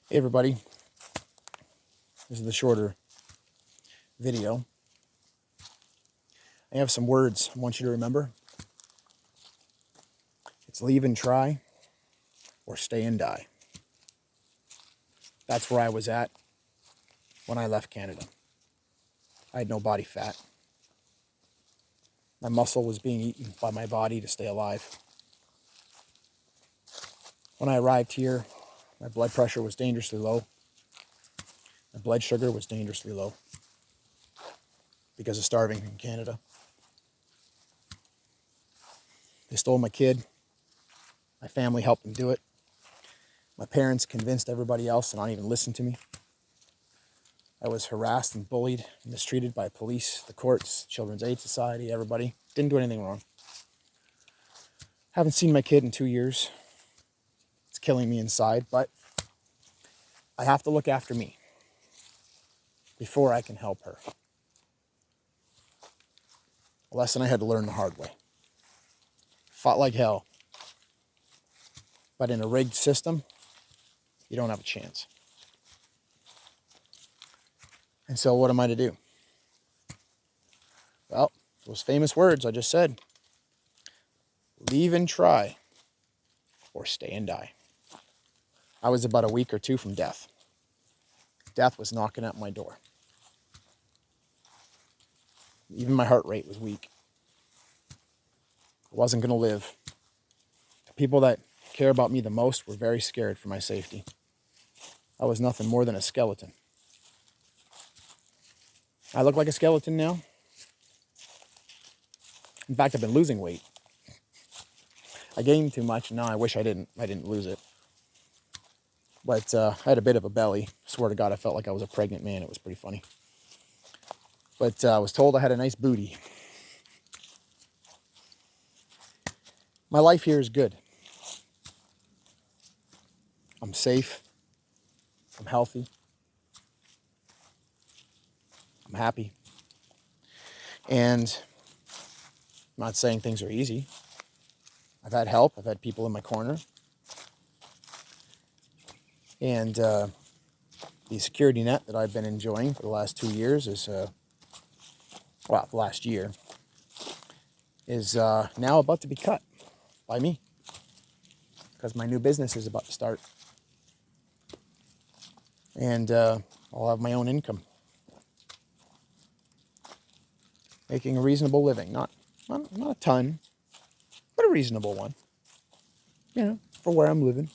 Hey everybody, this is the shorter video. I have some words I want you to remember. It's leave and try or stay and die. That's where I was at when I left Canada. I had no body fat. My muscle was being eaten by my body to stay alive. When I arrived here, my blood pressure was dangerously low. My blood sugar was dangerously low because of starving in Canada. They stole my kid. My family helped them do it. My parents convinced everybody else to not even listen to me. I was harassed and bullied, mistreated by police, the courts, Children's Aid Society, everybody. Didn't do anything wrong. Haven't seen my kid in 2 years. It's killing me inside, but I have to look after me before I can help her. A lesson I had to learn the hard way. Fought like hell. But in a rigged system, you don't have a chance. And so what am I to do? Well, those famous words I just said. Leave and try or stay and die. I was about a week or two from death. Death was knocking at my door. Even my heart rate was weak. I wasn't going to live. The people that care about me the most were very scared for my safety. I was nothing more than a skeleton. I look like a skeleton now. In fact, I've been losing weight. I gained too much, and now I wish I didn't lose it. But I had a bit of a belly. Swear to God, I felt like I was a pregnant man. It was pretty funny. But I was told I had a nice booty. My life here is good. I'm safe. I'm healthy. I'm happy. And I'm not saying things are easy. I've had help. I've had people in my corner. And the security net that I've been enjoying for the last 2 years is, last year, is now about to be cut by me. Because my new business is about to start. And I'll have my own income. Making a reasonable living. Not a ton, but a reasonable one. You know, for where I'm living.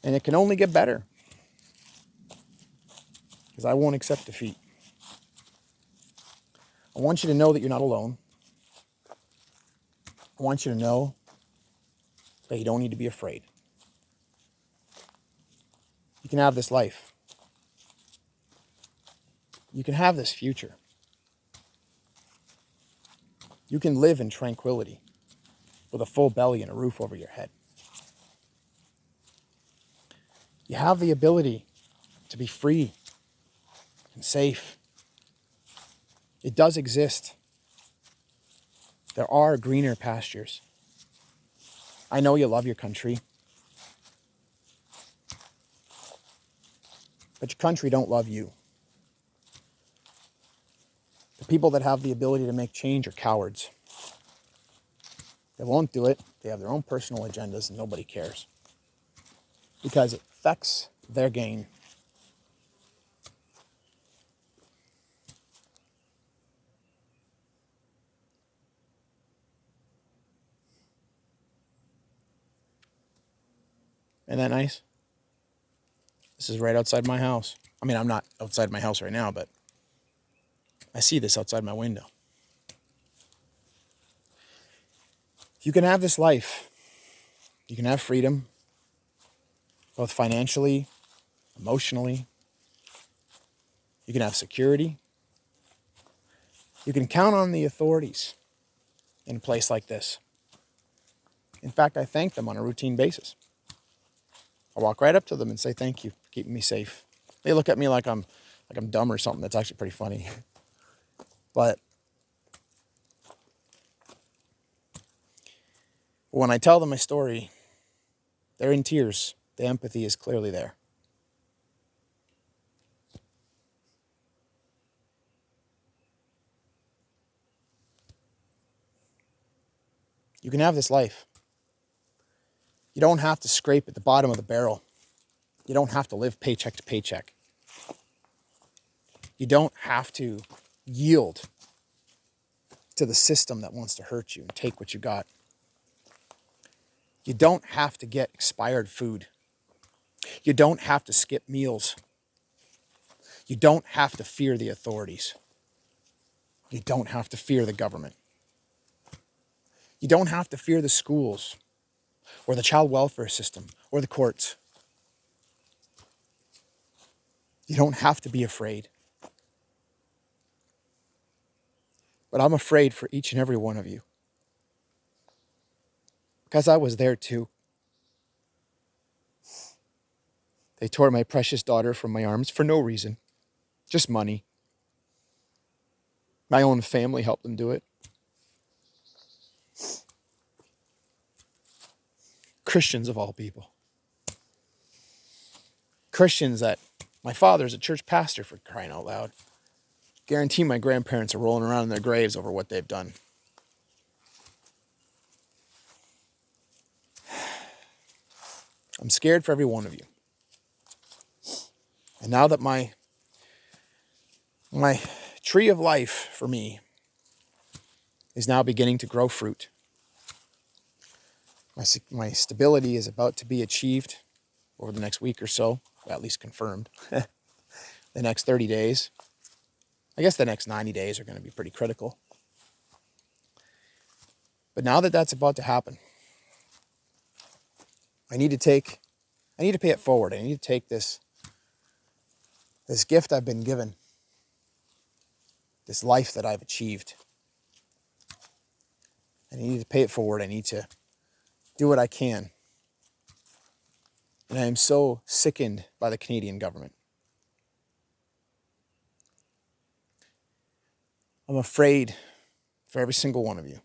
And it can only get better. Because I won't accept defeat. I want you to know that you're not alone. I want you to know that you don't need to be afraid. You can have this life. You can have this future. You can live in tranquility with a full belly and a roof over your head. You have the ability to be free and safe. It does exist. There are greener pastures. I know you love your country. But your country don't love you. The people that have the ability to make change are cowards. They won't do it. They have their own personal agendas and nobody cares. Because it affects their gain. Isn't that nice? This is right outside my house. I mean, I'm not outside my house right now, but I see this outside my window. You can have this life. You can have freedom, both financially, emotionally. You can have security. You can count on the authorities in a place like this. In fact, I thank them on a routine basis. I walk right up to them and say thank you for keeping me safe. They look at me like I'm dumb or something. That's actually pretty funny. But when I tell them my story, they're in tears The empathy is clearly there. You can have this life. You don't have to scrape at the bottom of the barrel. You don't have to live paycheck to paycheck. You don't have to yield to the system that wants to hurt you and take what you got. You don't have to get expired food. You don't have to skip meals. You don't have to fear the authorities. You don't have to fear the government. You don't have to fear the schools or the child welfare system or the courts. You don't have to be afraid. But I'm afraid for each and every one of you. Because I was there too. They tore my precious daughter from my arms for no reason. Just money. My own family helped them do it. Christians of all people. Christians that, my father's a church pastor, for crying out loud. Guarantee my grandparents are rolling around in their graves over what they've done. I'm scared for every one of you. And now that my tree of life for me is now beginning to grow fruit. My stability is about to be achieved over the next week or so, at least confirmed. The next 30 days. I guess the next 90 days are going to be pretty critical. But now that that's about to happen, I need to pay it forward. I need to take this gift I've been given, this life that I've achieved. I need to pay it forward. I need to do what I can. And I am so sickened by the Canadian government. I'm afraid for every single one of you.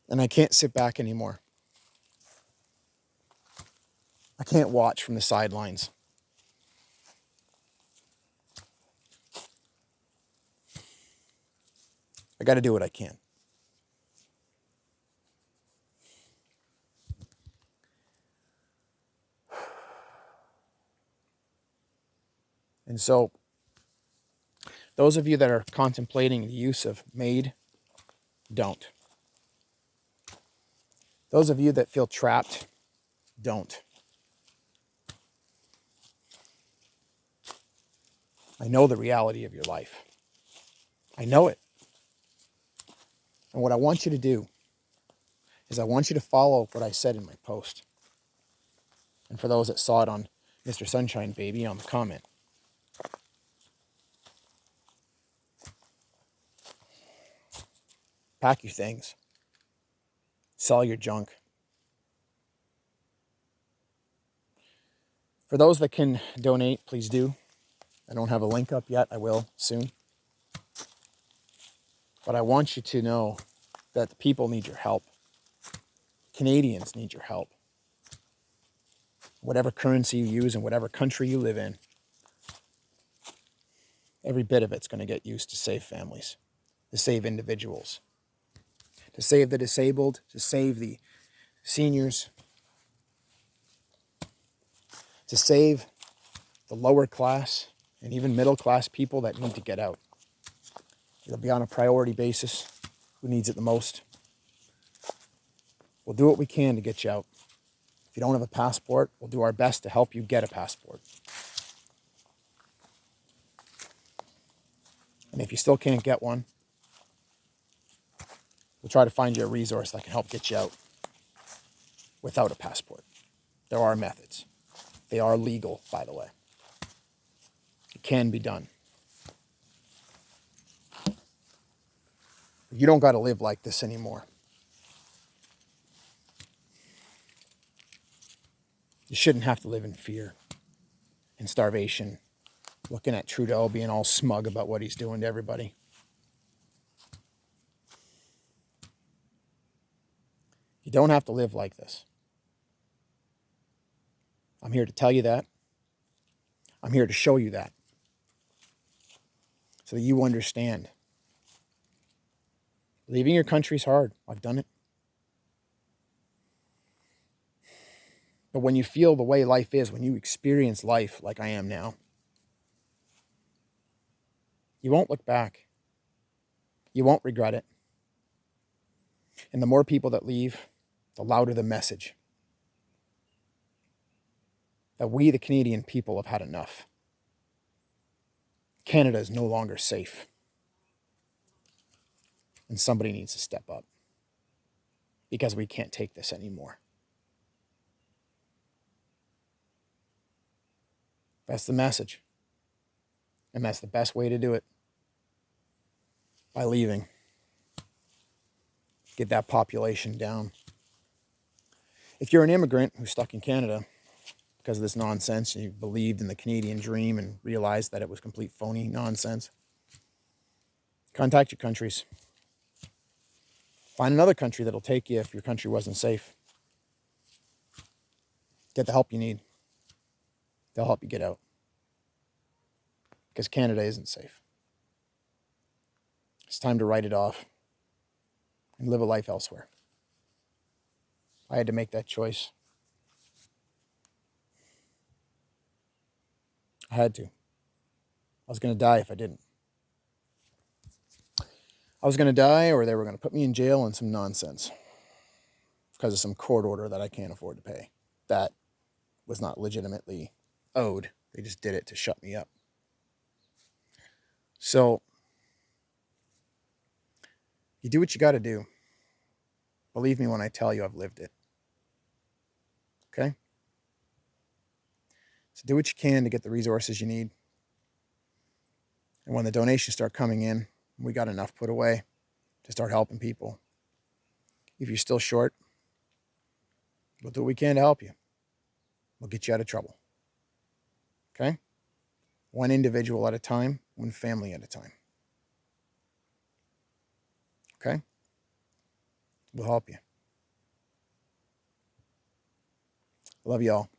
And I can't sit back anymore. I can't watch from the sidelines. I got to do what I can. And so, those of you that are contemplating the use of MAID, don't. Those of you that feel trapped, don't. I know the reality of your life. I know it. And what I want you to do is I want you to follow what I said in my post. And for those that saw it on Mr. Sunshine Baby on the comment. Pack your things. Sell your junk. For those that can donate, please do. I don't have a link up yet. I will soon. But I want you to know that the people need your help. Canadians need your help. Whatever currency you use and whatever country you live in, every bit of it's going to get used to save families, to save individuals, to save the disabled, to save the seniors, to save the lower class and even middle class people that need to get out. It'll be on a priority basis. Who needs it the most? We'll do what we can to get you out. If you don't have a passport, we'll do our best to help you get a passport. And if you still can't get one, we'll try to find you a resource that can help get you out without a passport. There are methods. They are legal, by the way. It can be done. You don't got to live like this anymore. You shouldn't have to live in fear and starvation, looking at Trudeau being all smug about what he's doing to everybody. You don't have to live like this. I'm here to tell you that. I'm here to show you that. So that you understand. Leaving your country's hard. I've done it. But when you feel the way life is, when you experience life like I am now, you won't look back. You won't regret it. And the more people that leave, the louder the message that we, the Canadian people, have had enough. Canada is no longer safe. And somebody needs to step up because we can't take this anymore. That's the message. And that's the best way to do it. By leaving. Get that population down. If you're an immigrant who's stuck in Canada because of this nonsense, and you believed in the Canadian dream and realized that it was complete phony nonsense, contact your countries. Find another country that'll take you if your country wasn't safe. Get the help you need. They'll help you get out. Because Canada isn't safe. It's time to write it off and live a life elsewhere. I had to make that choice. I had to. I was going to die if I didn't. I was going to die, or they were going to put me in jail on some nonsense because of some court order that I can't afford to pay. That was not legitimately owed. They just did it to shut me up. So, you do what you got to do. Believe me when I tell you I've lived it. Okay? So do what you can to get the resources you need. And when the donations start coming in, we got enough put away to start helping people. If you're still short, we'll do what we can to help you. We'll get you out of trouble. Okay? One individual at a time, one family at a time. Okay? We'll help you. Love you all.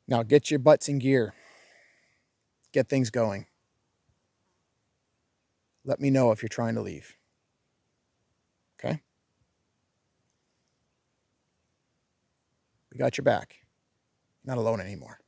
Now get your butts in gear. Get things going. Let me know if you're trying to leave. Okay? We got your back. Not alone anymore.